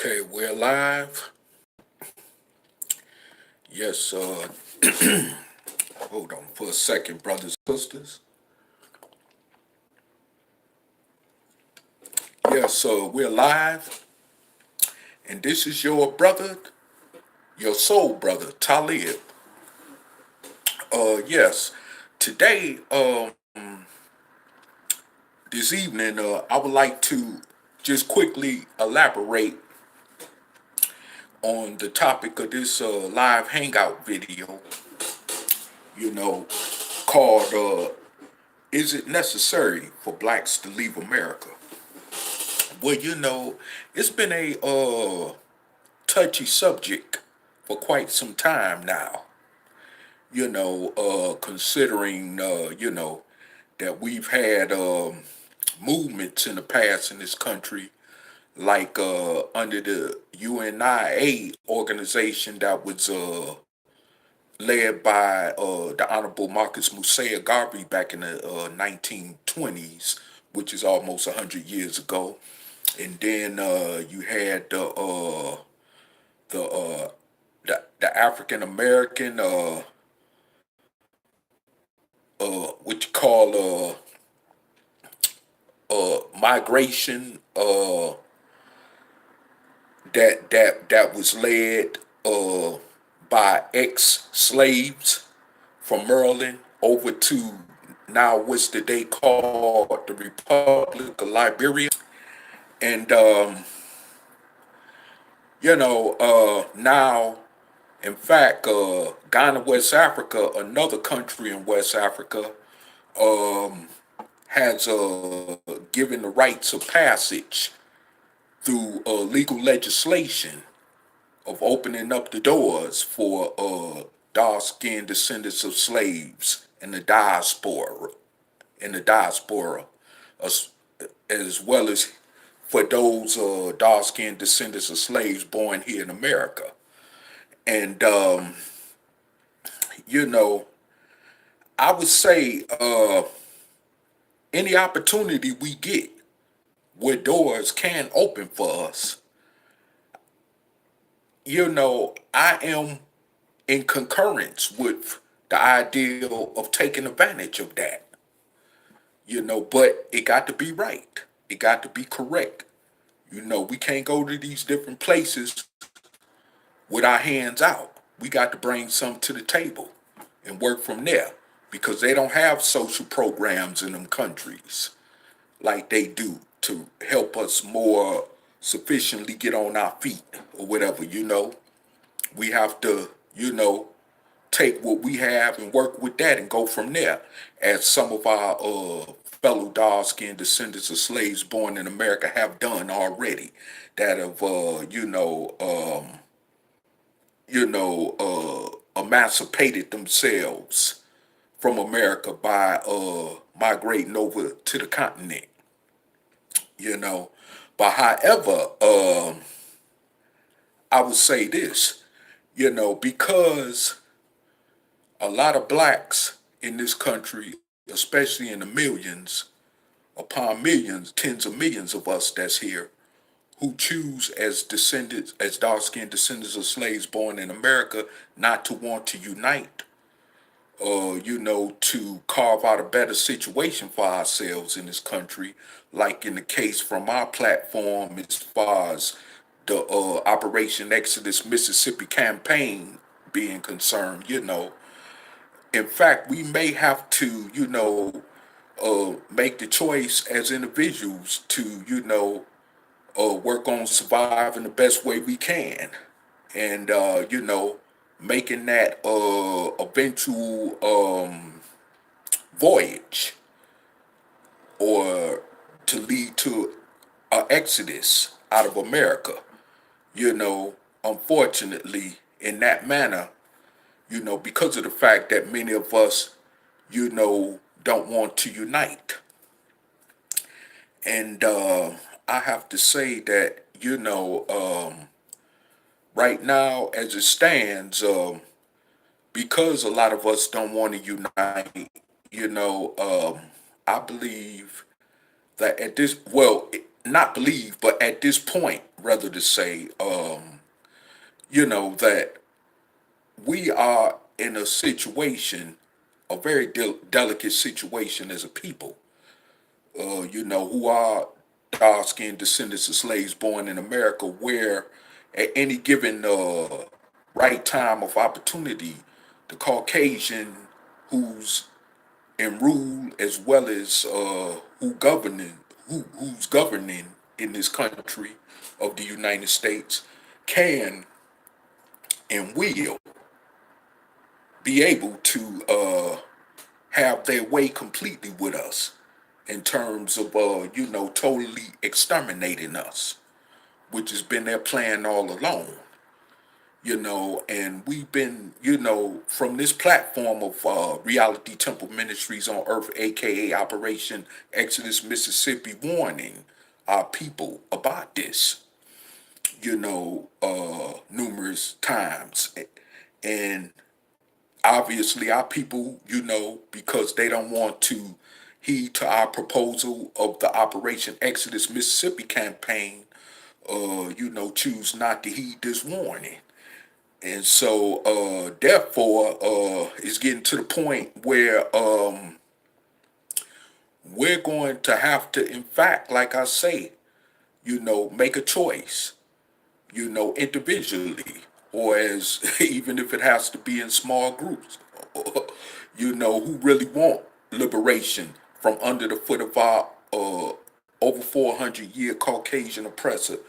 Okay, we're live. Yes, hold on for a second, brothers and sisters. Yes, we're live, and this is your brother, your soul brother, Taalik. Yes, today, this evening, I would like to just quickly elaborate on the topic of this live hangout video, called Is It Necessary for Blacks to Leave America? Well, it's been a touchy subject for quite some time now. Considering that we've had movements in the past in this country, like under the UNIA organization that was led by the Honorable Marcus Musea Garvey back in the 1920s, which is almost 100 years ago. And then you had the African American what you call migration that was led by ex-slaves from Maryland over to now what's today called the Republic of Liberia. And now, in fact, Ghana, West Africa, another country in West Africa, has given the rights of passage through legal legislation of opening up the doors for dark-skinned descendants of slaves in the diaspora, as well as for those dark-skinned descendants of slaves born here in America. And I would say any opportunity we get where doors can open for us, I am in concurrence with the ideal of taking advantage of that. But it got to be right. It got to be correct. We can't go to these different places with our hands out. We got to bring some to the table and work from there, because they don't have social programs in them countries like they do to help us more sufficiently get on our feet or whatever. We have to, take what we have and work with that and go from there, as some of our fellow dark-skinned descendants of slaves born in America have done already, that have emancipated themselves from America by migrating over to the continent. But however, I would say this, because a lot of blacks in this country, especially in the millions upon millions, tens of millions of us that's here, who choose as descendants, as dark-skinned descendants of slaves born in America, not to want to unite, to carve out a better situation for ourselves in this country, like in the case from our platform as far as the Operation Exodus Mississippi campaign being concerned. In fact, we may have to, make the choice as individuals to, work on surviving the best way we can, and making that eventual voyage, or to lead to an exodus out of America. Unfortunately, in that manner, because of the fact that many of us, don't want to unite. And I have to say that, right now, as it stands, because a lot of us don't want to unite, I believe that at this, well, not believe, but at this point rather to say, that we are in a situation, a very delicate situation as a people, who are dark-skinned descendants of slaves born in America, where at any given right time of opportunity, the Caucasian who's in rule as well as who's governing in this country of the United States can and will be able to have their way completely with us in terms of totally exterminating us, which has been their plan all along. And we've been, from this platform of Reality Temple Ministries on Earth, aka Operation Exodus Mississippi, warning our people about this, numerous times. And obviously our people, because they don't want to heed to our proposal of the Operation Exodus Mississippi campaign, choose not to heed this warning. And so, therefore, it's getting to the point where we're going to have to, in fact, like I say, make a choice, individually, or as even if it has to be in small groups, who really want liberation from under the foot of our over 400-year Caucasian oppressor.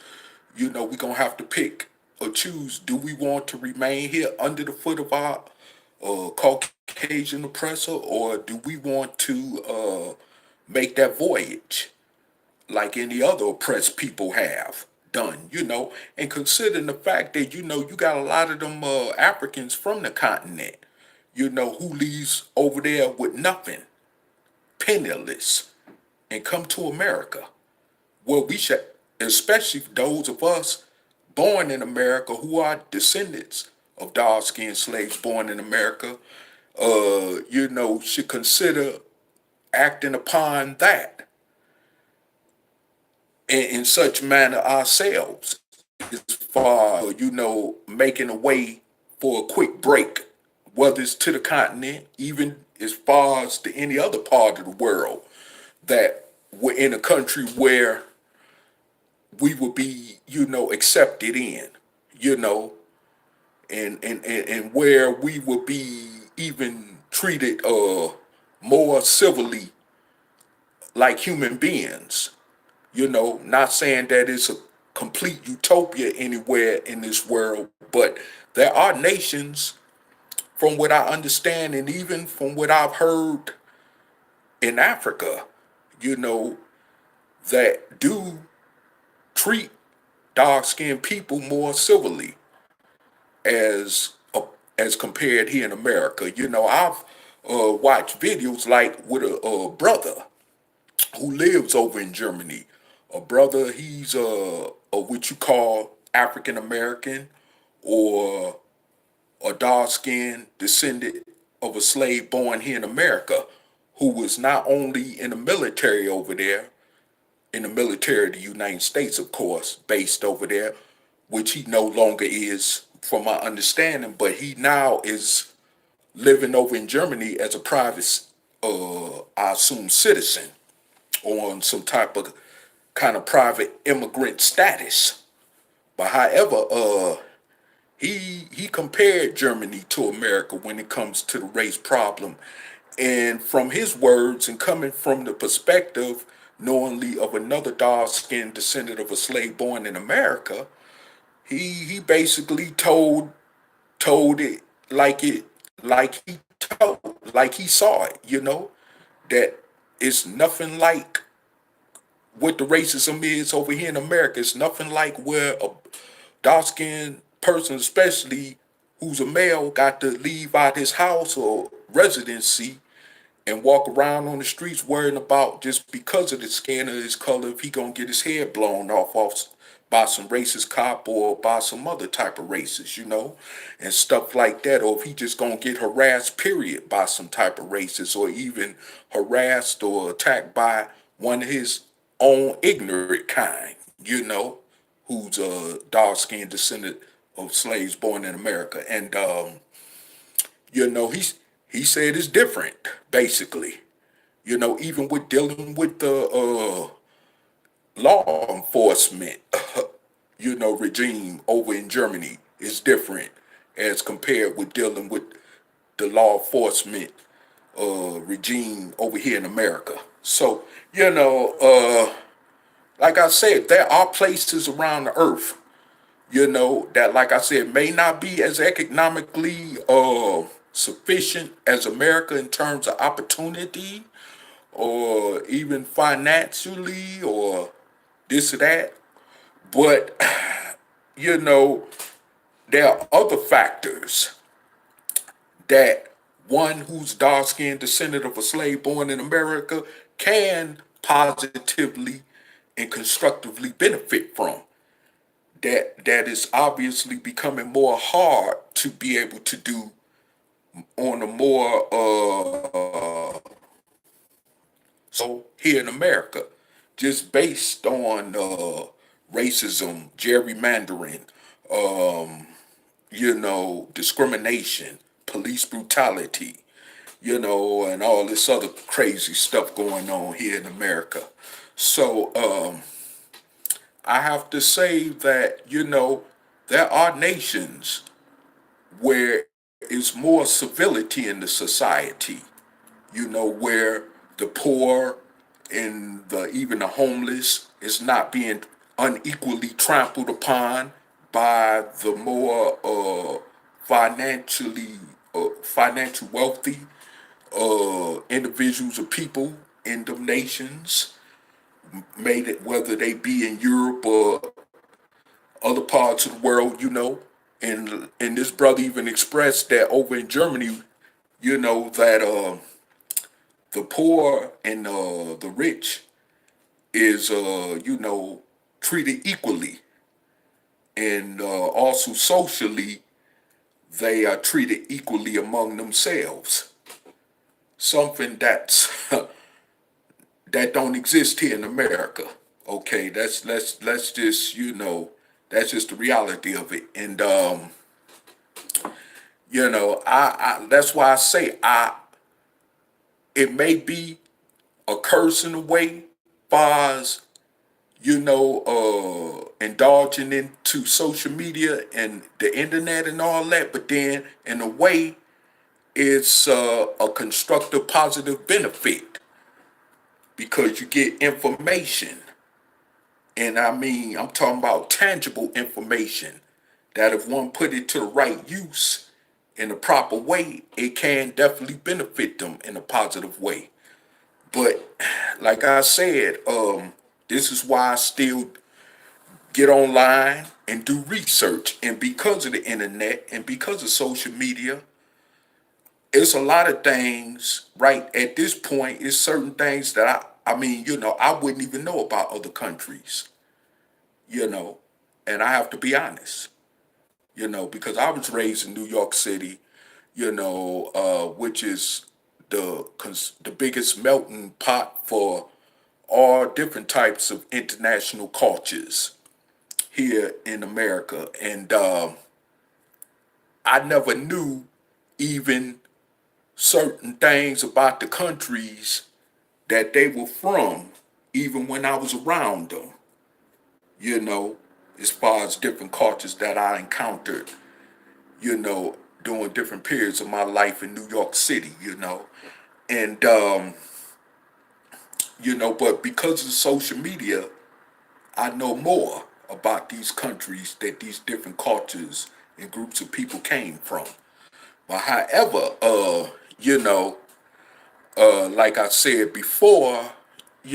We're going to have to pick or choose, do we want to remain here under the foot of our Caucasian oppressor, or do we want to make that voyage like any other oppressed people have done, and considering the fact that, you got a lot of them Africans from the continent, who leaves over there with nothing, penniless, and come to America. Well, we should, especially those of us born in America who are descendants of dark-skinned slaves born in America, should consider acting upon that in such manner ourselves, as far, making a way for a quick break, whether it's to the continent, even as far as to any other part of the world, that we're in a country where we would be, accepted in, you know, and where we would be even treated more civilly like human beings. Not saying that it's a complete utopia anywhere in this world, but there are nations, from what I understand, and even from what I've heard in Africa, you know, that do treat dark-skinned people more civilly as compared here in America. I've watched videos like with a brother who lives over in Germany. A brother, he's a what you call African American, or a dark-skinned descendant of a slave born here in America, who was not only in the military over there, in the military of the United States, of course, based over there, which he no longer is, from my understanding, but he now is living over in Germany as a private, I assume, citizen, on some type of kind of private immigrant status. But however, he compared Germany to America when it comes to the race problem. And from his words, and coming from the perspective knowingly of another dark-skinned descendant of a slave born in America, he basically told it like he told like he saw it, that it's nothing like what the racism is over here in America. It's nothing like where a dark-skinned person, especially who's a male, got to leave out his house or residency and walk around on the streets worrying about, just because of the skin of his color, if he gonna get his head blown off by some racist cop or by some other type of racist, and stuff like that, or if he just gonna get harassed, period, by some type of racist, or even harassed or attacked by one of his own ignorant kind, who's a dark-skinned descendant of slaves born in America. And, he said it's different, basically. Even with dealing with the law enforcement, regime over in Germany is different as compared with dealing with the law enforcement regime over here in America. So, like I said, there are places around the earth, that, like I said, may not be as economically sufficient as America in terms of opportunity or even financially or this or that. But, there are other factors that one who's dark-skinned descendant of a slave born in America can positively and constructively benefit from. That is obviously becoming more hard to be able to do on a more so here in America, just based on racism, gerrymandering, discrimination, police brutality, and all this other crazy stuff going on here in America. So I have to say that, there are nations where it's more civility in the society, where the poor and even the homeless is not being unequally trampled upon by the more financial wealthy individuals or people in the nations, made it whether they be in Europe or other parts of the world, and this brother even expressed that over in Germany, that the poor and the rich is treated equally, and also socially they are treated equally among themselves. Something that's that don't exist here in America. Okay, let's just that's just the reality of it. And I that's why I say it may be a curse in a way, far as indulging into social media and the internet and all that, but then in a way it's a constructive positive benefit because you get information. And I mean, I'm talking about tangible information that if one put it to the right use in the proper way, it can definitely benefit them in a positive way. But like I said, this is why I still get online and do research. And because of the internet and because of social media, it's a lot of things right at this point. It's certain things that I mean, I wouldn't even know about other countries, and I have to be honest, because I was raised in New York City, which is the biggest melting pot for all different types of international cultures here in America. And I never knew even certain things about the countries that they were from, even when I was around them, as far as different cultures that I encountered, during different periods of my life in New York City, and, but because of social media, I know more about these countries that these different cultures and groups of people came from. But however, like I said before, I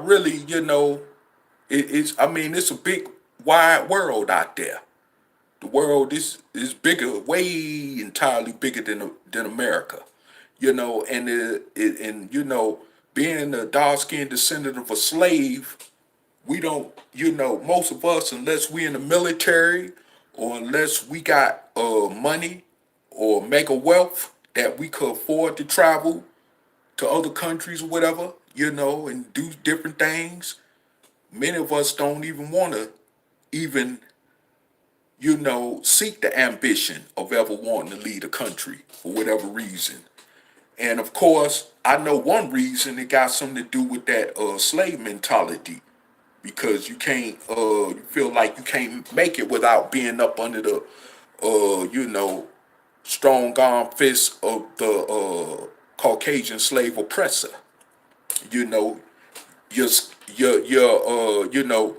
really, I mean, it's a big, wide world out there. The world is bigger, way entirely bigger than America, and being a dark-skinned descendant of a slave, we don't, most of us, unless we in the military or unless we got money or mega wealth that we could afford to travel to other countries or whatever, and do different things. Many of us don't even want to even, seek the ambition of ever wanting to lead a country for whatever reason. And of course, I know one reason it got something to do with that slave mentality, because you feel like you can't make it without being up under the, strong arm fist of the Caucasian slave oppressor. You know,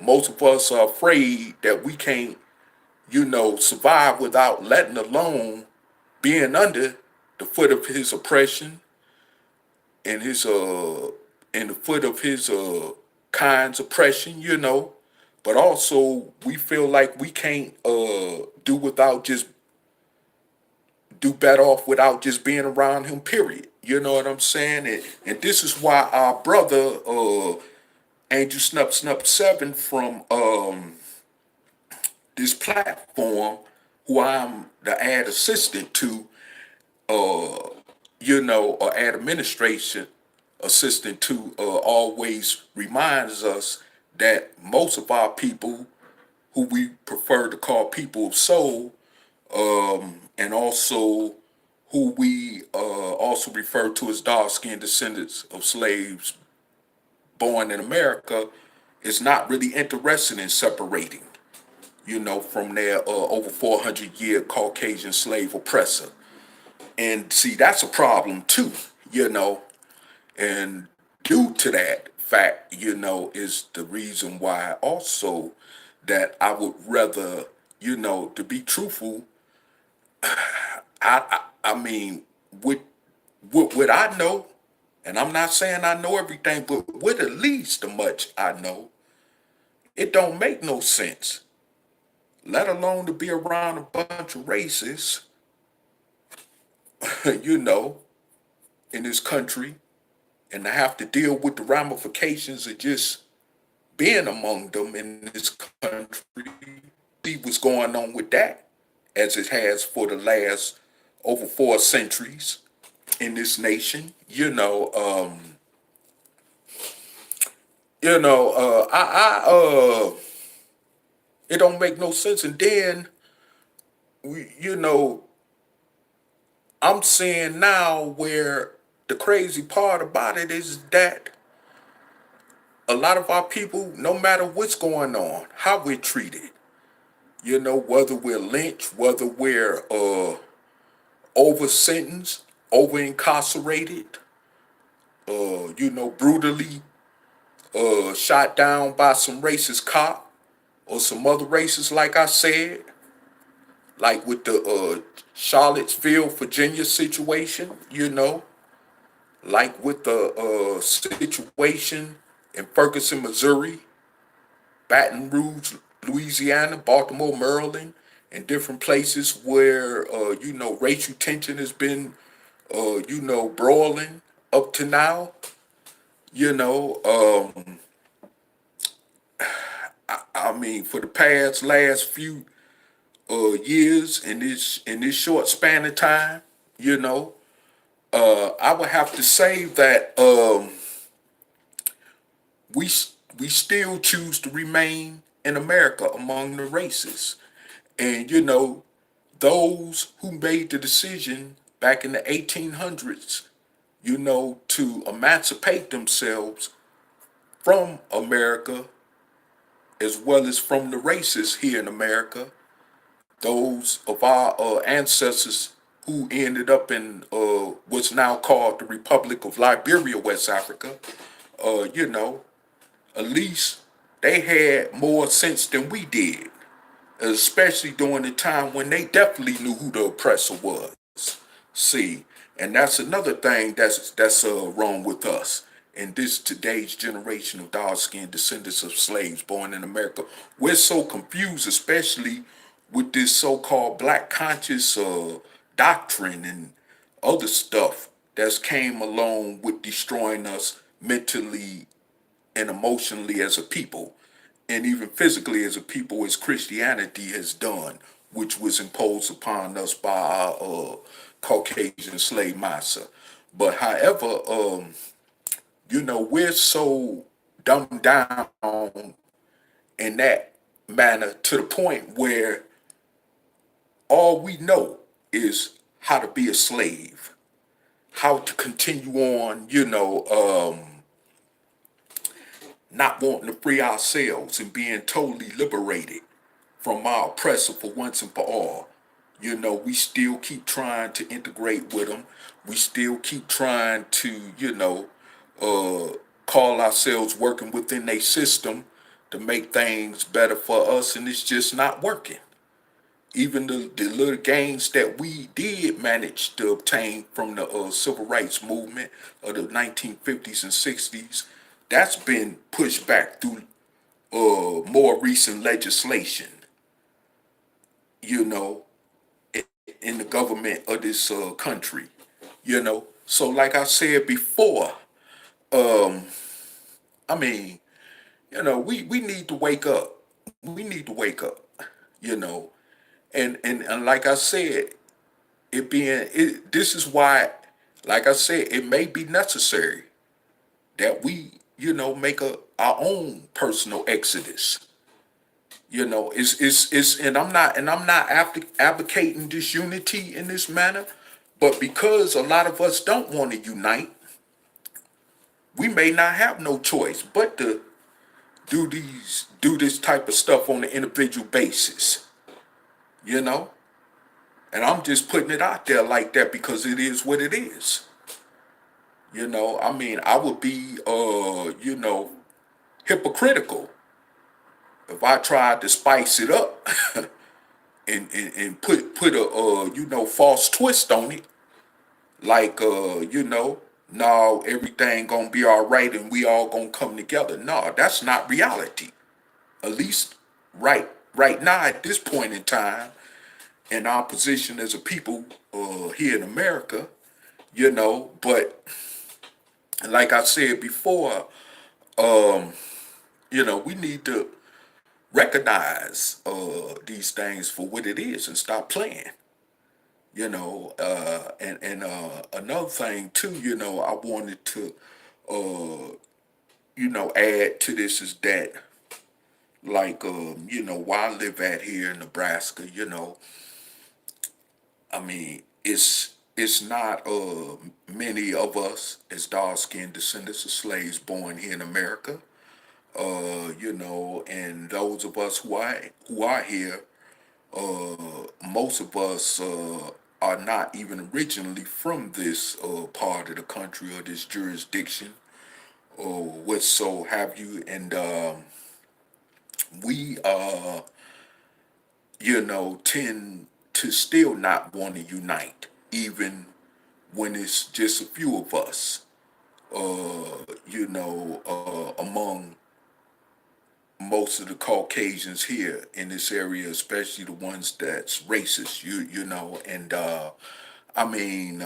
most of us are afraid that we can't, survive without letting alone being under the foot of his oppression and his in the foot of his kind's oppression, but also we feel like we can't do better off without just being around him, period. You know what I'm saying? And this is why our brother Angel Snup Snup 7 from this platform, who I'm the ad assistant to, or ad administration assistant to, always reminds us that most of our people, who we prefer to call people of soul, and also who we also refer to as dark-skinned descendants of slaves born in America, is not really interested in separating, from their over 400-year Caucasian slave oppressor. And see, that's a problem too, and due to that fact, is the reason why also that I would rather, to be truthful, I mean, with what I know, and I'm not saying I know everything, but with at least the much I know, it don't make no sense, let alone to be around a bunch of racists, you know, in this country, and to have to deal with the ramifications of just being among them in this country. See what's going on with that, as it has for the last over 4 centuries in this nation. It don't make no sense. And then, I'm seeing now where the crazy part about it is that a lot of our people, no matter what's going on, how we're treated, whether we're lynched, whether we're over sentenced, over incarcerated, brutally shot down by some racist cop or some other racists, like I said, like with the Charlottesville, Virginia situation, like with the situation in Ferguson, Missouri, Baton Rouge, Louisiana, Baltimore, Maryland, and different places where, racial tension has been, broiling up to now. I mean, for the last few years in this short span of time, I would have to say that we we still choose to remain in America among the races. And those who made the decision back in the 1800s, to emancipate themselves from America as well as from the races here in America, those of our ancestors who ended up in what's now called the Republic of Liberia, West Africa, at least they had more sense than we did, especially during the time when they definitely knew who the oppressor was. See, and that's another thing that's wrong with us in this today's generation of dark-skinned descendants of slaves born in America. We're so confused, especially with this so-called black conscious doctrine and other stuff that's came along with destroying us mentally and emotionally as a people, and even physically as a people, as Christianity has done, which was imposed upon us by our Caucasian slave master. But however, we're so dumbed down in that manner to the point where all we know is how to be a slave, how to continue on, not wanting to free ourselves and being totally liberated from our oppressor for once and for all. We still keep trying to integrate with them. We still keep trying to, call ourselves working within a system to make things better for us, and it's just not working. Even the little gains that we did manage to obtain from the civil rights movement of the 1950s and 60s, that's been pushed back through more recent legislation, you know, in the government of this country. So like I said before, um, I mean, we need to wake up. We need to wake up, you know. And like I said, this is why, like I said, it may be necessary that we, make our own personal exodus. And I'm not advocating this unity in this manner, but because a lot of us don't want to unite, we may not have no choice but to do this type of stuff on an individual basis, you know? And I'm just putting it out there like that because it is what it is. I mean, I would be hypocritical if I tried to spice it up and put a false twist on it, like no, everything gonna be all right and we all gonna come together. No, that's not reality. At least right now at this point in time, in our position as a people here in America, but like I said before, we need to recognize these things for what it is and stop playing. And another thing too, I wanted to add to this is that, like, where I live at here in Nebraska, I mean, it's not many of us as dark-skinned descendants of slaves born here in America. And those of us who are here, most of us are not even originally from this part of the country or this jurisdiction or what so have you. And we, tend to still not want to unite, even when it's just a few of us, among most of the Caucasians here in this area, especially the ones that's racist, and I mean,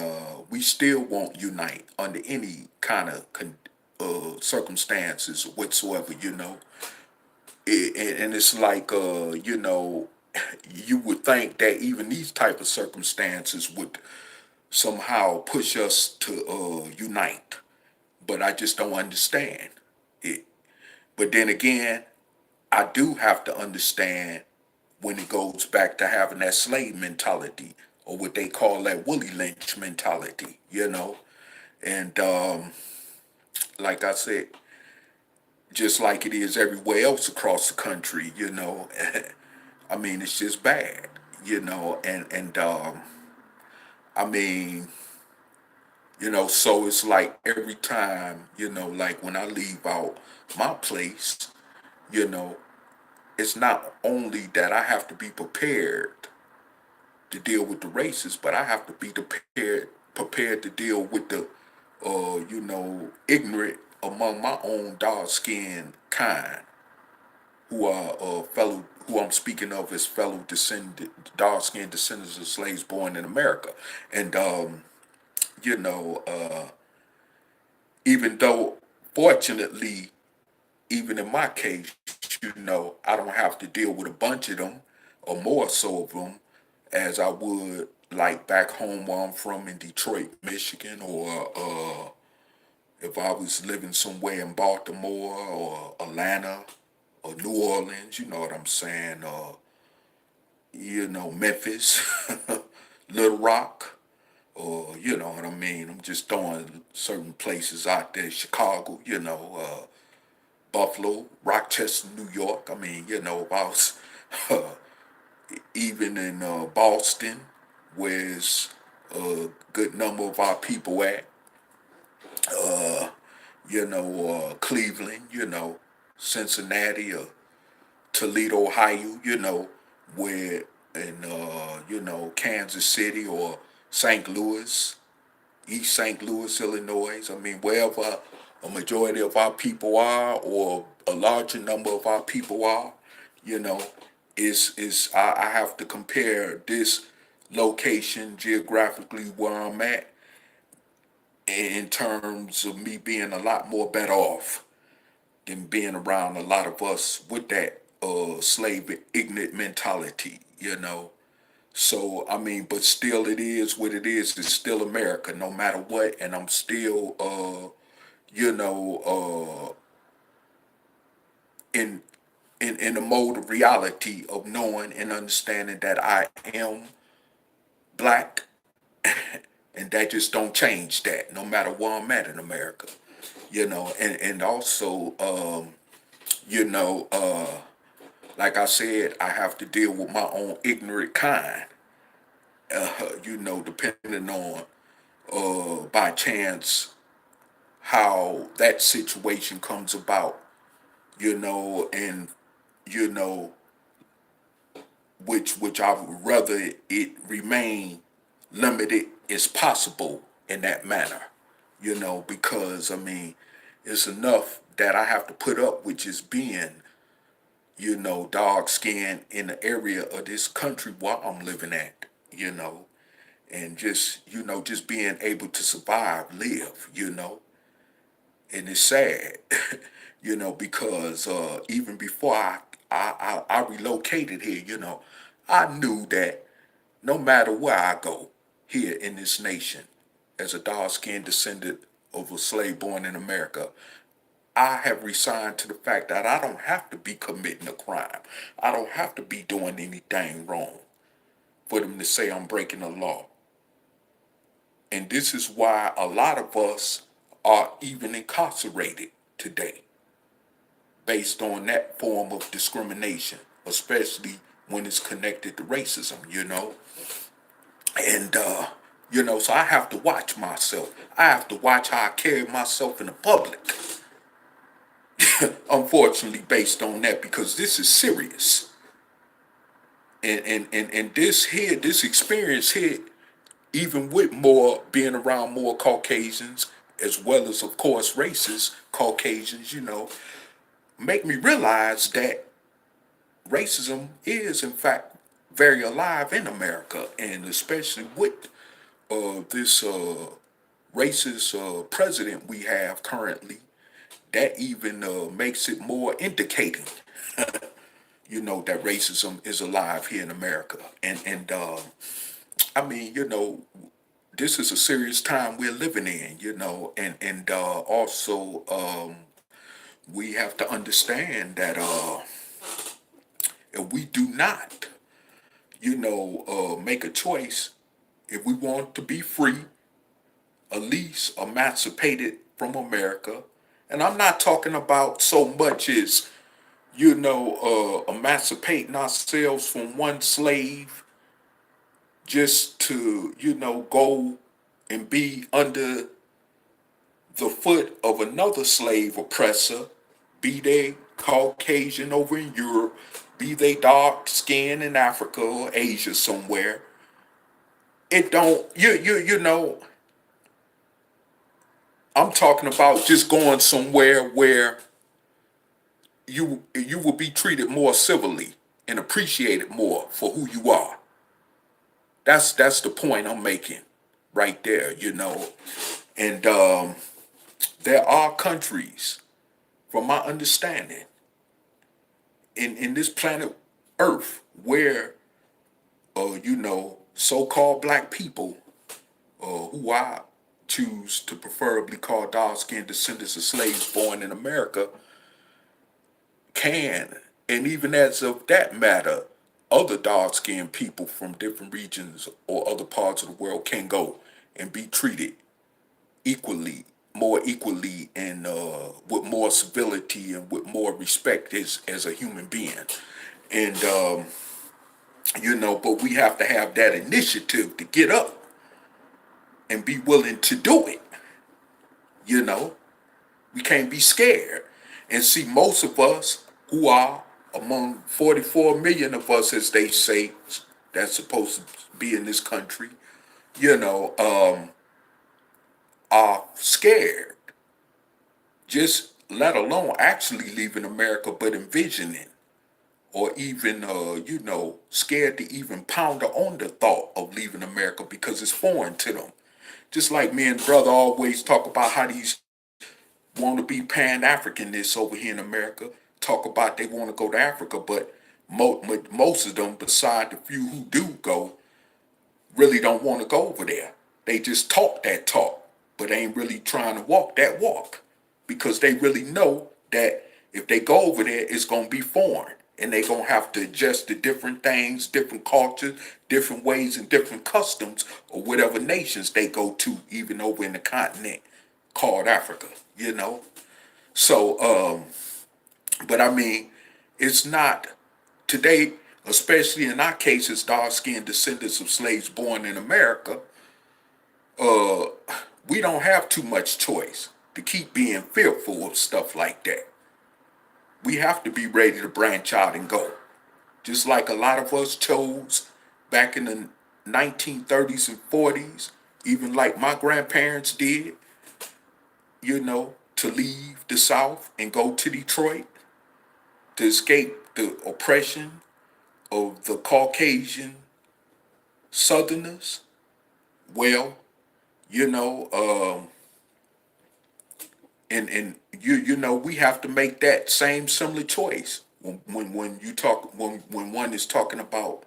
we still won't unite under any kind of circumstances whatsoever, and it's like, you would think that even these type of circumstances would somehow push us to unite, but I just don't understand it. But then again, I do have to understand when it goes back to having that slave mentality or what they call that Willie Lynch mentality, And like I said, just like it is everywhere else across the country, I mean, it's just bad, and I mean, so it's like every time, like when I leave out my place, you know, it's not only that I have to be prepared to deal with the racists, but I have to be prepared to deal with the ignorant among my own dark skinned kind who are who I'm speaking of as fellow dark skinned descendants of slaves born in America. And you know, uh even though fortunately, even in my case, I don't have to deal with a bunch of them or more so of them as I would like back home where I'm from in Detroit, Michigan, or if I was living somewhere in Baltimore or Atlanta or New Orleans, you know what I'm saying, Memphis, Little Rock, or you know what I mean. I'm just throwing certain places out there, Chicago, Buffalo, Rochester, New York. I mean, if I was even in Boston, where's a good number of our people at, Cleveland, Cincinnati, or Toledo, Ohio, where in, Kansas City or St. Louis, East St. Louis, Illinois. I mean, wherever a majority of our people are, or a larger number of our people are, you know, I have to compare this location geographically where I'm at in terms of me being a lot more better off than being around a lot of us with that slave ignorant mentality. So I mean, but still, it is what it is. It's still America, no matter what, and I'm still, in in the mode of reality of knowing and understanding that I am black, and that just don't change that, no matter where I'm at in America. And also, you know, uh, like I said, I have to deal with my own ignorant kind. Depending on by chance how that situation comes about, and you know, which I would rather it remain limited as possible in that manner, because I mean, it's enough that I have to put up with just being, dark skinned in the area of this country where I'm living at, and just being able to survive, live, and it's sad, because even before I relocated here, I knew that no matter where I go here in this nation, as a dark-skinned descendant of a slave born in America, I have resigned to the fact that I don't have to be committing a crime. I don't have to be doing anything wrong for them to say I'm breaking the law. And this is why a lot of us are even incarcerated today, based on that form of discrimination, especially when it's connected to racism. And, so I have to watch myself. I have to watch how I carry myself in the public, unfortunately, based on that, because this is serious. And this experience here, even with more being around more Caucasians, as well as, of course, racist Caucasians, make me realize that racism is, in fact, very alive in America, and especially with this racist president we have currently, that even makes it more indicating, that racism is alive here in America. And I mean, this is a serious time we're living in, and also we have to understand that if we do not, make a choice, if we want to be free, at least emancipated from America, and I'm not talking about so much as, emancipating ourselves from one slave just to, go and be under the foot of another slave oppressor, be they Caucasian over in Europe, be they dark skinned in Africa or Asia somewhere. It don't, I'm talking about just going somewhere where you will be treated more civilly and appreciated more for who you are. That's the point I'm making right there, And there are countries, from my understanding, in this planet Earth where, so-called black people, who I choose to preferably call dark-skinned descendants of slaves born in America, can, and even as of that matter, other dark-skinned people from different regions or other parts of the world can go and be treated equally, more equally, and with more civility and with more respect as a human being. And, but we have to have that initiative to get up and be willing to do it. You know, we can't be scared. And see, most of us who are among 44 million of us, as they say, that's supposed to be in this country, are scared. Just let alone actually leaving America, but envisioning or even, scared to even ponder on the thought of leaving America because it's foreign to them. Just like me and brother always talk about how these want to be Pan-Africanists over here in America, talk about they want to go to Africa, but most of them, beside the few who do go, really don't want to go over there. They just talk that talk, but ain't really trying to walk that walk because they really know that if they go over there, it's going to be foreign and they're going to have to adjust to different things, different cultures, different ways and different customs or whatever nations they go to, even over in the continent called Africa, So, but I mean, it's not today, especially in our cases, dark-skinned descendants of slaves born in America, we don't have too much choice to keep being fearful of stuff like that. We have to be ready to branch out and go. Just like a lot of us chose back in the 1930s and 40s, even like my grandparents did, to leave the South and go to Detroit to escape the oppression of the Caucasian Southerners. Well, we have to make that same similar choice when one is talking about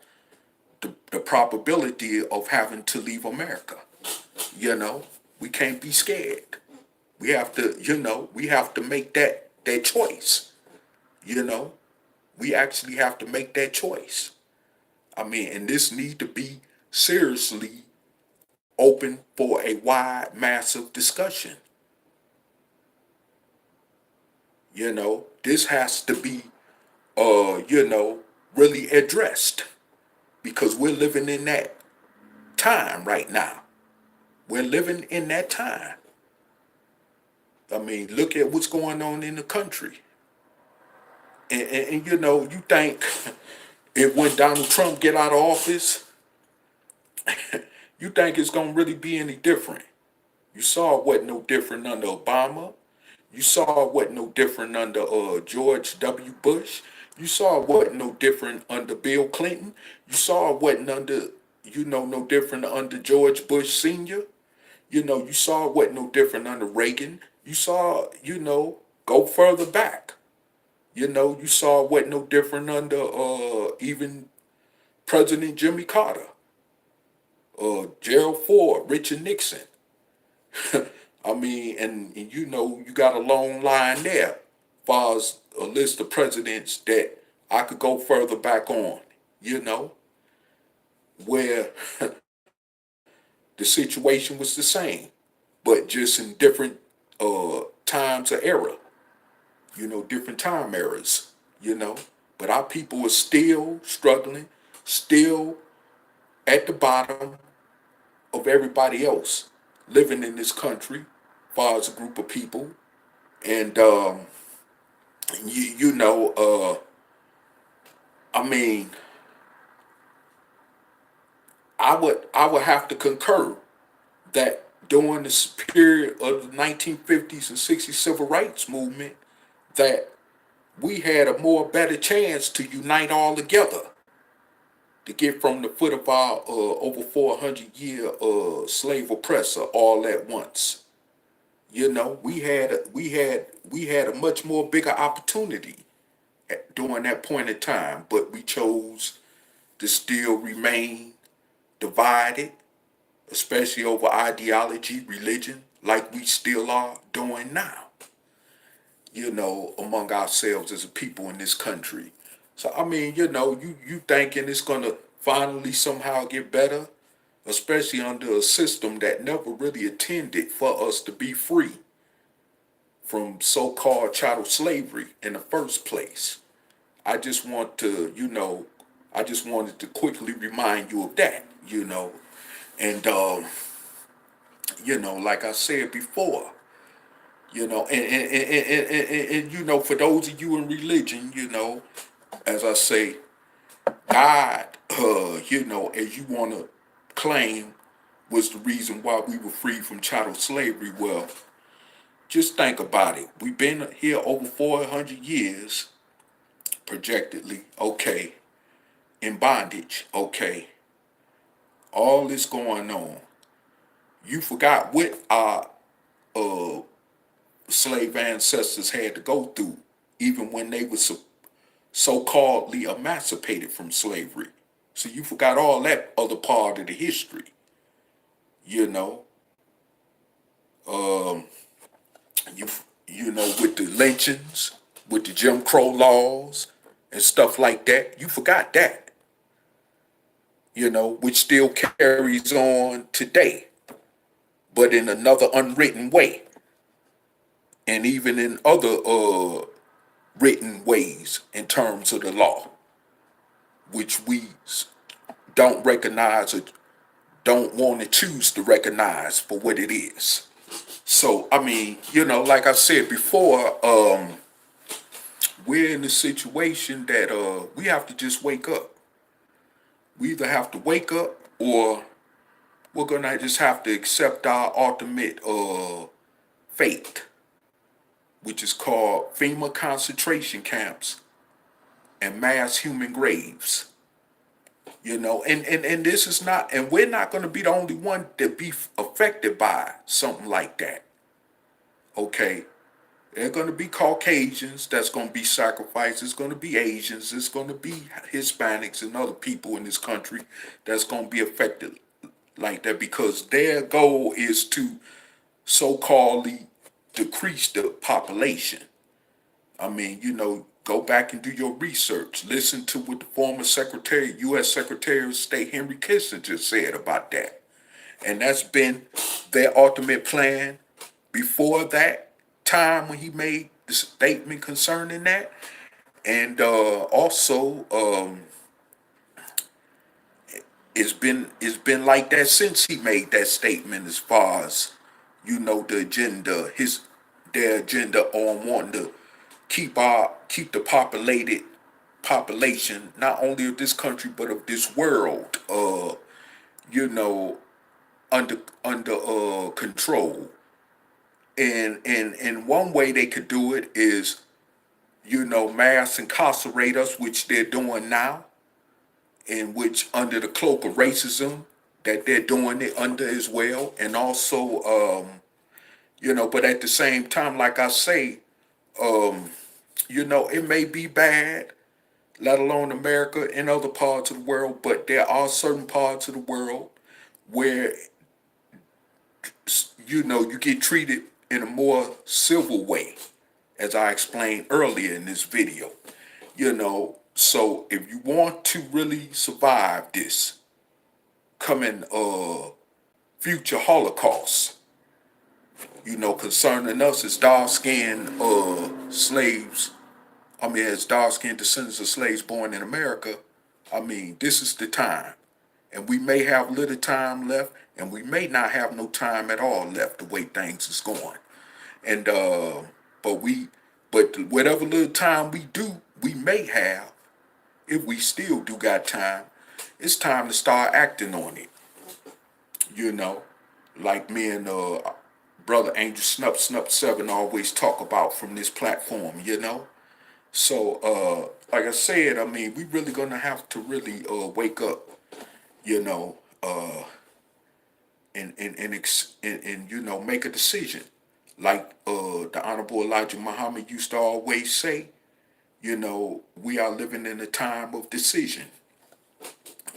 the probability of having to leave America. We can't be scared. We have to make that choice. We actually have to make that choice. I mean, and this need to be seriously open for a wide, massive discussion. This has to be, really addressed because we're living in that time right now. We're living in that time. I mean, look at what's going on in the country. And you think if when Donald Trump get out of office, you think it's going to really be any different. You saw it wasn't no different under Obama. You saw it wasn't no different under George W. Bush. You saw it wasn't no different under Bill Clinton. You saw it wasn't under, no different under George Bush Sr. You saw it wasn't no different under Reagan. You saw, go further back. You saw it wasn't no different under even President Jimmy Carter, Gerald Ford, Richard Nixon. I mean, and you got a long line there as far as a list of presidents that I could go further back on, where the situation was the same, but just in different times or era, different time eras, But our people are still struggling, still at the bottom of everybody else living in this country, as far as a group of people. And, I mean, I would have to concur that during this period of the 1950s and 60s civil rights movement, that we had a more better chance to unite all together to get from the foot of our over 400-year slave oppressor all at once. We had a much more bigger opportunity during that point in time, but we chose to still remain divided, especially over ideology, religion, like we still are doing now, among ourselves as a people in this country. So, I mean, you thinking it's going to finally somehow get better, especially under a system that never really intended for us to be free from so-called chattel slavery in the first place. I just want to, I just wanted to quickly remind you of that, and, like I said before, and for those of you in religion, as I say, God, as you want to claim, was the reason why we were freed from chattel slavery. Well, just think about it. We've been here over 400 years, projectedly, okay, in bondage, okay, all this going on. You forgot what our slave ancestors had to go through, even when they were so-calledly emancipated from slavery. So you forgot all that other part of the history, you know. You with the lynchings, with the Jim Crow laws and stuff like that. You forgot that, which still carries on today, but in another unwritten way, and even in other written ways in terms of the law, which we don't recognize or don't want to choose to recognize for what it is. So, I mean, like I said before, we're in a situation that we have to just wake up. We either have to wake up or we're going to just have to accept our ultimate fate, which is called FEMA concentration camps and mass human graves. And this is not, and we're not going to be the only one to be affected by something like that. Okay. There are going to be Caucasians that's going to be sacrificed. It's going to be Asians. It's going to be Hispanics and other people in this country that's going to be affected like that because their goal is to so-calledly decrease the population. I mean, go back and do your research. Listen to what the former U.S. Secretary of State Henry Kissinger said about that. And that's been their ultimate plan before that time when he made the statement concerning that. And also, it's been like that since he made that statement as far as, the agenda, their agenda on wanting to keep the population, not only of this country but of this world, under control. And one way they could do it is, mass incarcerate us, which they're doing now, in which under the cloak of racism that they're doing it under as well. And also, but at the same time, like I say, it may be bad, let alone America and other parts of the world, but there are certain parts of the world where, you get treated in a more civil way, as I explained earlier in this video. So if you want to really survive this coming future Holocaust, concerning us as dark-skinned slaves, as dark-skinned descendants of slaves born in America, this is the time. And we may have little time left, and we may not have no time at all left the way things is going. And but whatever little time we may have, if we still do got time, it's time to start acting on it. Like me and brother Angel Snup 7 always talk about from this platform, So, like I said, we really gonna have to really wake up, and make a decision. Like the Honorable Elijah Muhammad used to always say, we are living in a time of decision.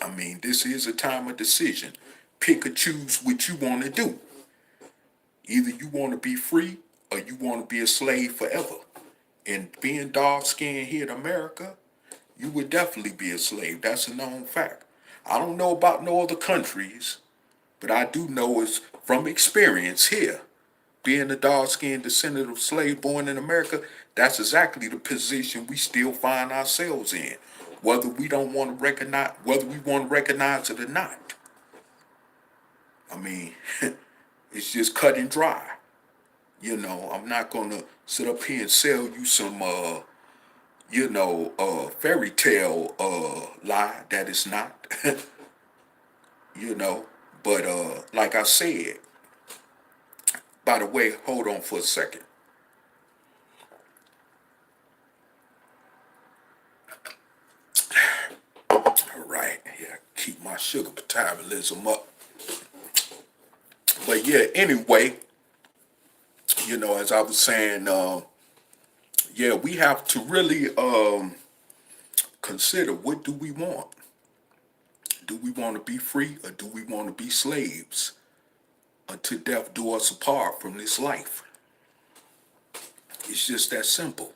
I mean, this is a time of decision. Pick or choose what you want to do. Either you want to be free or you want to be a slave forever. And being dark-skinned here in America, you would definitely be a slave. That's a known fact. I don't know about no other countries, but I do know is from experience here, being a dark-skinned descendant of slave born in America, that's exactly the position we still find ourselves in, whether we don't want to recognize, whether we want to recognize it or not. I mean, it's just cut and dry. I'm not gonna sit up here and sell you some, fairy tale lie that it's not. you know. But like I said, by the way, hold on for a second. All right, yeah, keep my sugar metabolism up. But yeah, anyway, as I was saying, we have to really consider, what do we want? Do we want to be free, or do we want to be slaves until death do us apart from this life? It's just that simple.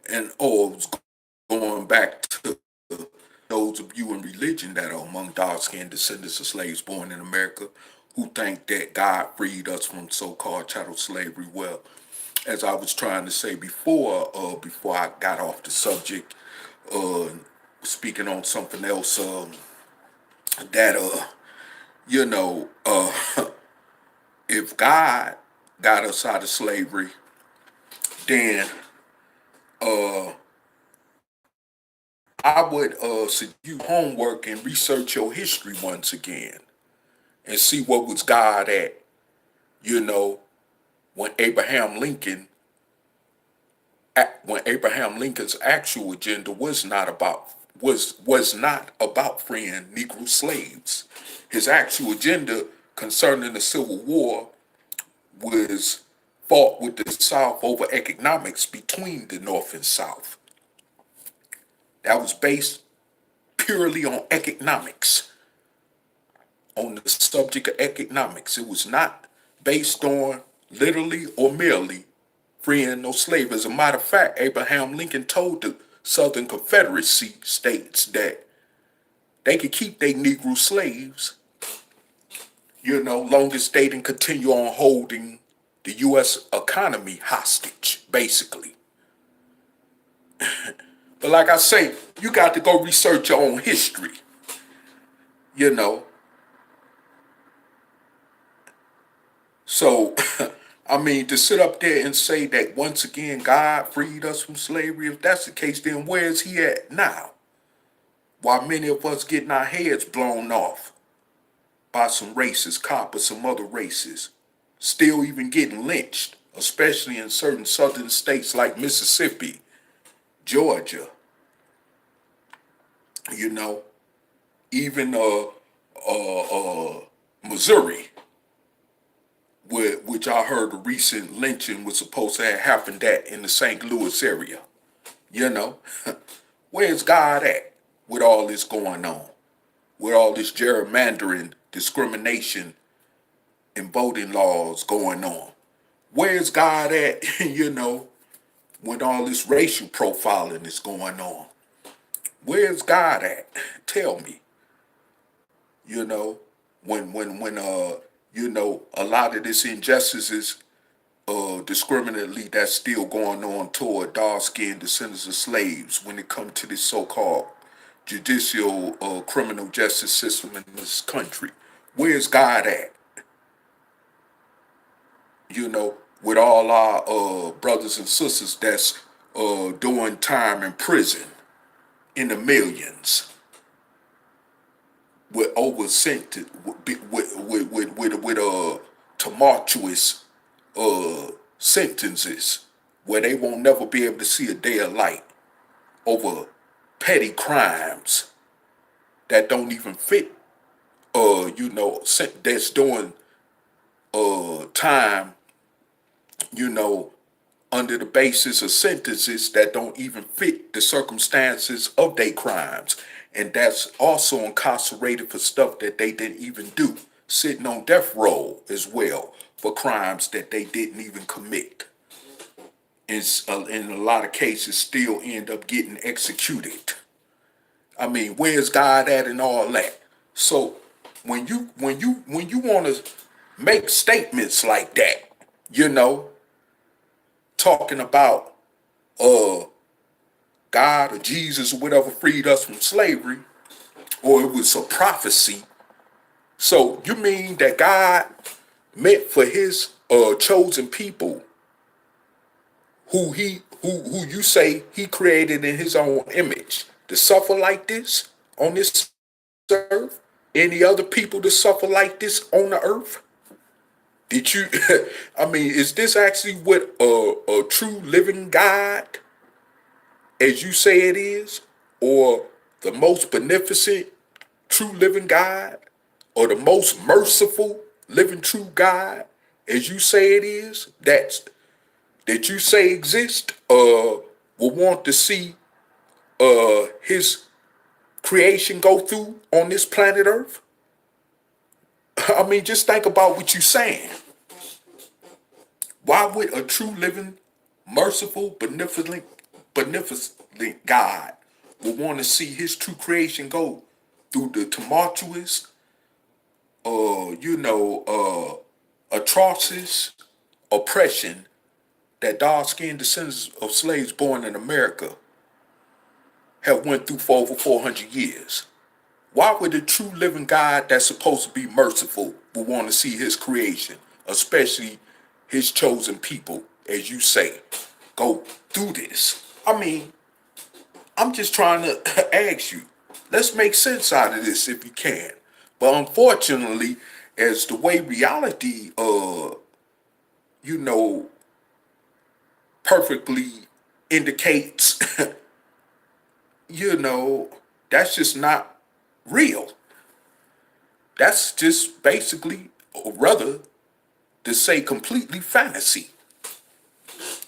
And going back to those of you in religion that are among dark-skinned descendants of slaves born in America, who think that God freed us from so-called chattel slavery. Well, as I was trying to say before I got off the subject, speaking on something else, that if God got us out of slavery, then I would suggest you homework and research your history once again and see what was God at, when Abraham Lincoln's actual agenda was not about freeing Negro slaves. His actual agenda concerning the Civil War was fought with the South over economics between the North and South. That was based purely on economics, on the subject of economics. It was not based on literally or merely freeing no slave. As a matter of fact, Abraham Lincoln told the Southern Confederacy states that they could keep their Negro slaves, long as they didn't continue on holding the U.S. economy hostage, basically. But like I say, you got to go research your own history, So, I mean, to sit up there and say that once again God freed us from slavery, if that's the case, then where is he at now? While many of us getting our heads blown off by some racist cop or some other races, still even getting lynched, especially in certain southern states like Mississippi, Georgia, even Missouri, which I heard a recent lynching was supposed to have happened at in the St. Louis area. Where's God at with all this going on? With all this gerrymandering, discrimination, and voting laws going on? Where's God at, when all this racial profiling is going on? Where's God at? Tell me. When a lot of this injustice is discriminately that's still going on toward dark-skinned descendants of slaves when it comes to this so-called judicial criminal justice system in this country. Where's God at? With all our brothers and sisters that's doing time in prison in the millions, with over sentence with tumultuous sentences where they won't never be able to see a day of light over petty crimes that don't even fit, that's doing time, under the basis of sentences that don't even fit the circumstances of their crimes. and that's also incarcerated for stuff that they didn't even do, sitting on death row as well for crimes that they didn't even commit. In a lot of cases, still end up getting executed. I mean, where's God at and all that? So when you want to make statements like that, you know, talking about God or Jesus or whatever freed us from slavery, or it was a prophecy. So you mean that God meant for his chosen people, who you say he created in his own image, to suffer like this on this earth? Any other people to suffer like this on the earth? Did you I mean, is this actually what a true living God, as you say it is, or the most beneficent true living God, or the most merciful living true God, as you say it is, that you say exist, will want to see his creation go through on this planet Earth? I mean, just think about what you're saying. Why would a true living, merciful, beneficent God would want to see his true creation go through the tumultuous, atrocious oppression that dark-skinned descendants of slaves born in America have went through for over 400 years? Why would a true living God that's supposed to be merciful would want to see his creation, especially his chosen people, as you say, go through this? I mean, I'm just trying to ask you, let's make sense out of this if you can. But unfortunately, as the way reality, you know, perfectly indicates, you know, that's just not real. That's just basically, or rather, to say completely fantasy.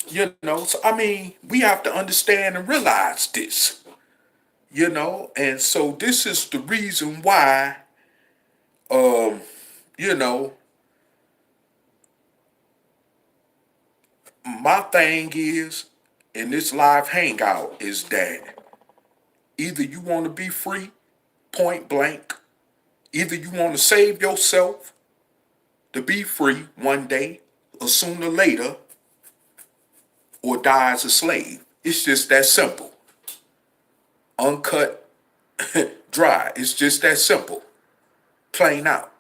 You know, so I mean, we have to understand and realize this, you know, and so this is the reason why, you know, my thing is in this live hangout is that either you want to be free, point blank, either you want to save yourself to be free one day or sooner or later, or die as a slave. It's just that simple. Uncut, dry. It's just that simple. Plain out.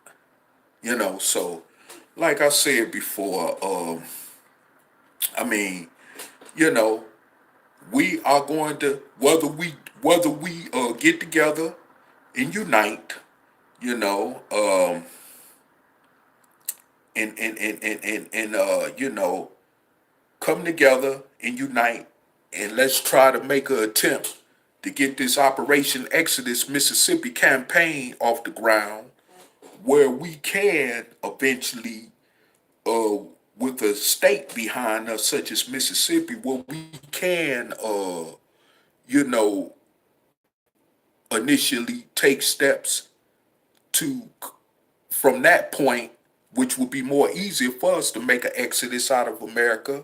You know, so like I said before, I mean, you know, we are going to, whether we get together and unite, you know, and you know, come together and unite, and let's try to make an attempt to get this Operation Exodus Mississippi campaign off the ground, where we can eventually, uh, with a state behind us such as Mississippi, where we can, you know, initially take steps to, from that point, which would be more easier for us to make an exodus out of America,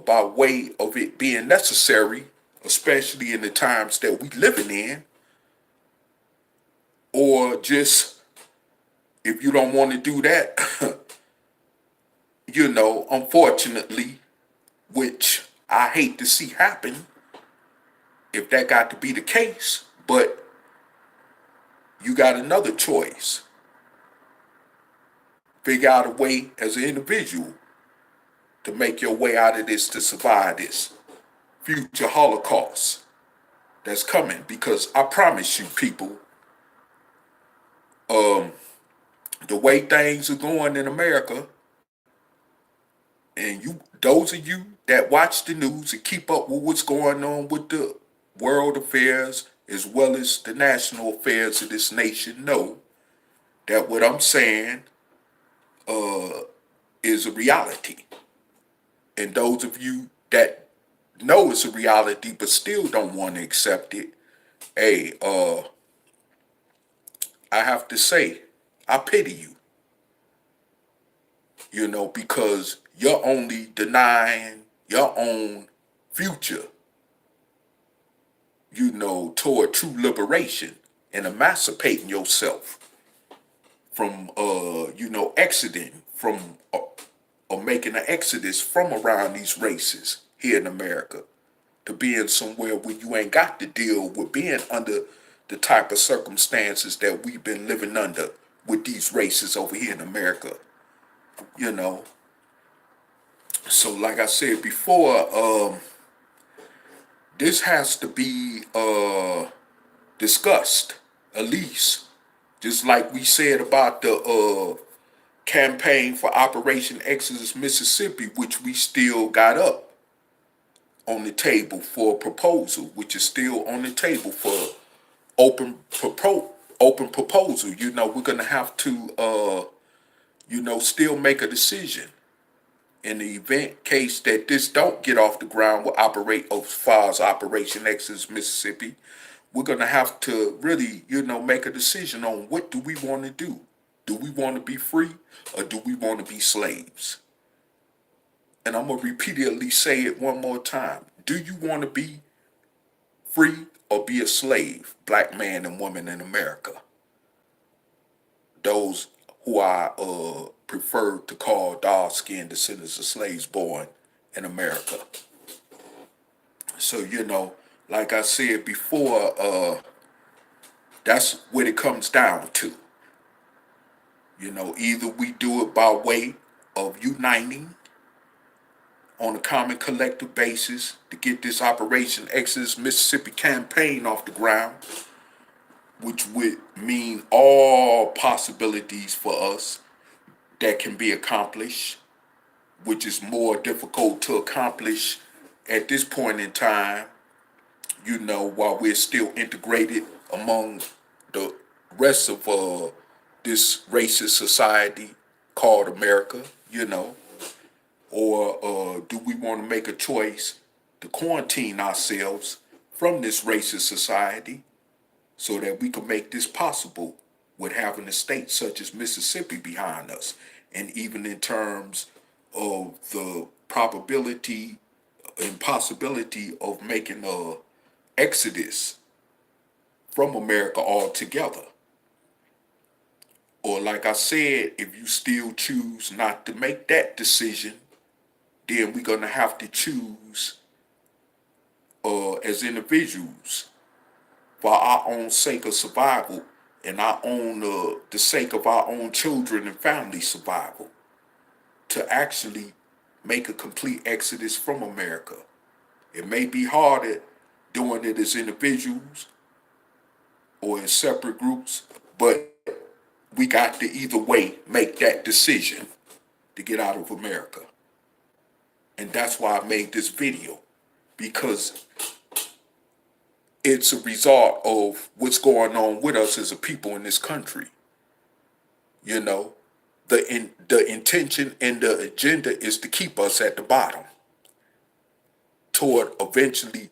by way of it being necessary, especially in the times that we living in, or just if you don't want to do that, you know, unfortunately, which I hate to see happen, if that got to be the case, but you got another choice. Figure out a way as an individual to make your way out of this, to survive this future Holocaust that's coming. Because I promise you, people, the way things are going in America, and you, those of you that watch the news and keep up with what's going on with the world affairs as well as the national affairs of this nation, know that what I'm saying is a reality. And those of you that know it's a reality but still don't want to accept it, hey, I have to say, I pity you, because you're only denying your own future, toward true liberation and emancipating yourself from, exiting from, or making an exodus from around these races here in America to being somewhere where you ain't got to deal with being under the type of circumstances that we've been living under with these races over here in America, you know. So like I said before, this has to be discussed, at least. Just like we said about the campaign for Operation Exodus Mississippi, which we still got up on the table for a proposal, which is still on the table for open proposal. We're gonna have to still make a decision in the event case that this don't get off the ground will operate as far as Operation Exodus Mississippi. We're gonna have to really, make a decision on what do we want to do. Do we want to be free or do we want to be slaves? And I'm gonna repeatedly say it one more time. Do you want to be free or be a slave, black man and woman in America? Those who I prefer to call dark-skinned descendants of slaves born in America. So, like I said before, that's what it comes down to. Either we do it by way of uniting on a common collective basis to get this Operation Exodus Mississippi campaign off the ground, which would mean all possibilities for us that can be accomplished, which is more difficult to accomplish at this point in time, while we're still integrated among the rest of this racist society called America, or do we want to make a choice to quarantine ourselves from this racist society so that we can make this possible with having a state such as Mississippi behind us, and even in terms of the probability and possibility of making a exodus from America altogether. Or like I said, if you still choose not to make that decision, then we're going to have to choose as individuals for our own sake of survival and our own the sake of our own children and family survival to actually make a complete exodus from America. It may be harder doing it as individuals or in separate groups, but we got to either way make that decision to get out of America. And that's why I made this video, because it's a result of what's going on with us as a people in this country. The intention and the agenda is to keep us at the bottom toward eventually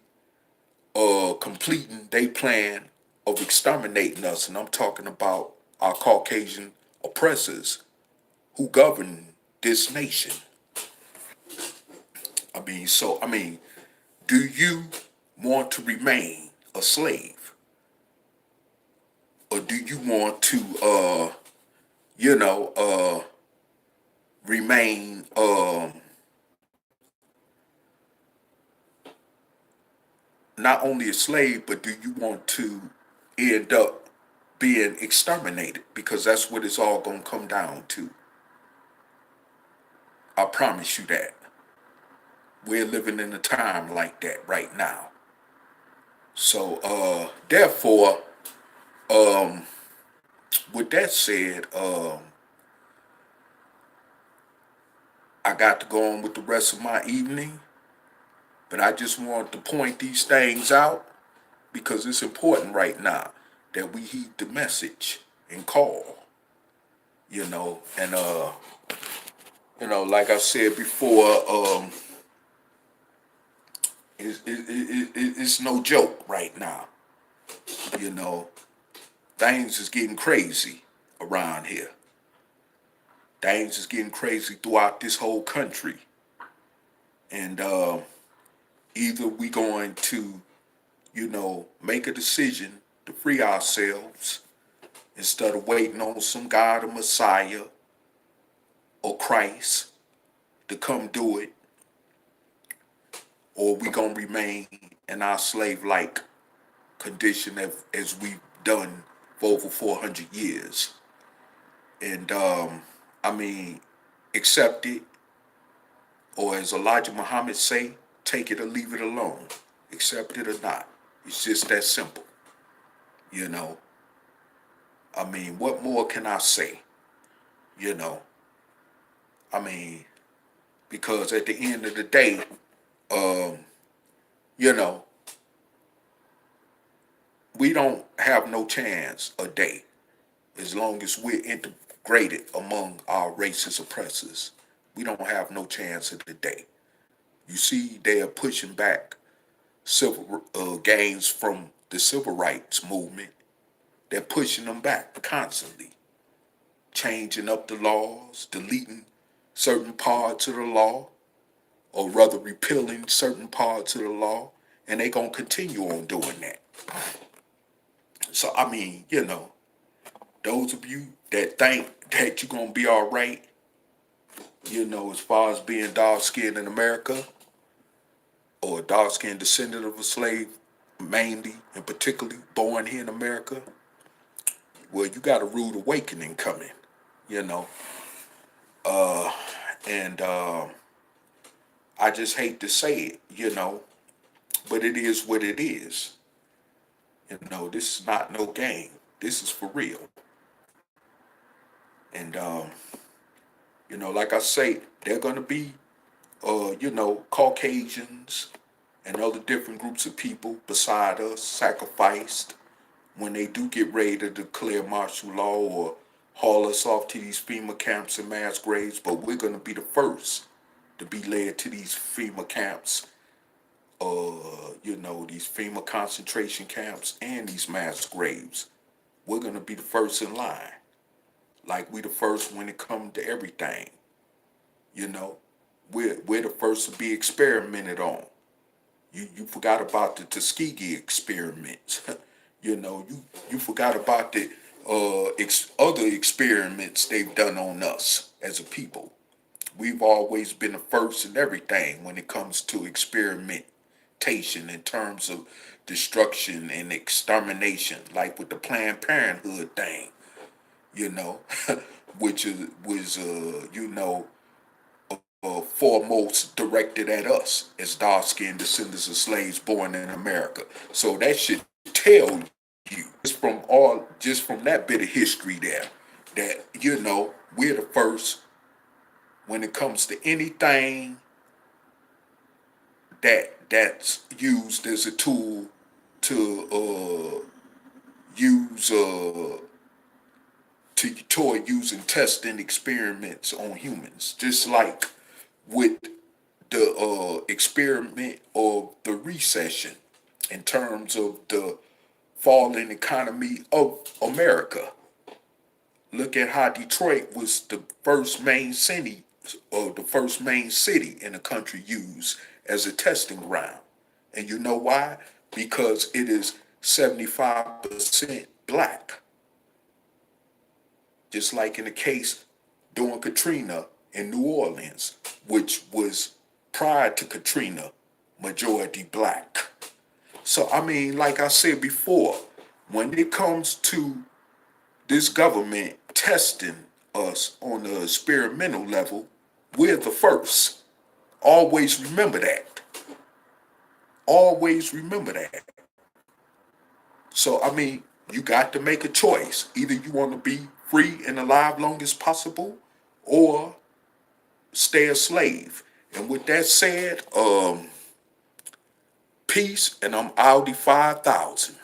completing their plan of exterminating us. And I'm talking about our Caucasian oppressors who govern this nation. Do you want to remain a slave? Or do you want to, remain, not only a slave, but do you want to end up being exterminated? Because that's what it's all going to come down to. I promise you that. We're living in a time like that right now. So, therefore, with that said, I got to go on with the rest of my evening, but I just wanted to point these things out because it's important right now that we heed the message and call, and like I said before, it's no joke right now. You know, things is getting crazy around here. Things is getting crazy throughout this whole country. And either we going to, make a decision to free ourselves instead of waiting on some God or Messiah or Christ to come do it, or we gonna remain in our slave-like condition as we've done for over 400 years. And accept it, or as Elijah Muhammad say, take it or leave it alone. Accept it or not. It's just that simple. What more can I say? Because at the end of the day, we don't have no chance a day as long as we're integrated among our racist oppressors. We don't have no chance of the day. You see, they are pushing back civil gains from the civil rights movement. They're pushing them back constantly, changing up the laws, deleting certain parts of the law, or rather repealing certain parts of the law, and they're going to continue on doing that. So, those of you that think that you're going to be all right, as far as being dark-skinned in America, or a dark-skinned descendant of a slave, mainly and particularly born here in America, well, you got a rude awakening coming, and I just hate to say it, but it is what it is. This is not no game. This is for real. And, like I say, they're going to be, Caucasians and other different groups of people beside us sacrificed when they do get ready to declare martial law or haul us off to these FEMA camps and mass graves. But we're going to be the first to be led to these FEMA camps, these FEMA concentration camps and these mass graves. We're going to be the first in line. Like we the first when it comes to everything. We're the first to be experimented on. You forgot about the Tuskegee experiments. You forgot about the other experiments they've done on us as a people. We've always been the first in everything when it comes to experimentation in terms of destruction and extermination, like with the Planned Parenthood thing, which was foremost directed at us as dark-skinned descendants of slaves born in America. So that should tell you just from that bit of history there, that we're the first when it comes to anything that's used as a tool to toward using testing experiments on humans, just like with the experiment of the recession in terms of the falling economy of America. Look at how Detroit was the first main city in the country used as a testing ground. And you know why? Because it is 75% black. Just like in the case during Katrina in New Orleans, which was prior to Katrina, majority black. So, like I said before, when it comes to this government testing us on an experimental level, we're the first. Always remember that. Always remember that. So, you got to make a choice. Either you want to be free and alive long as possible, or stay a slave. And with that said, peace, and I'm Audi 5000.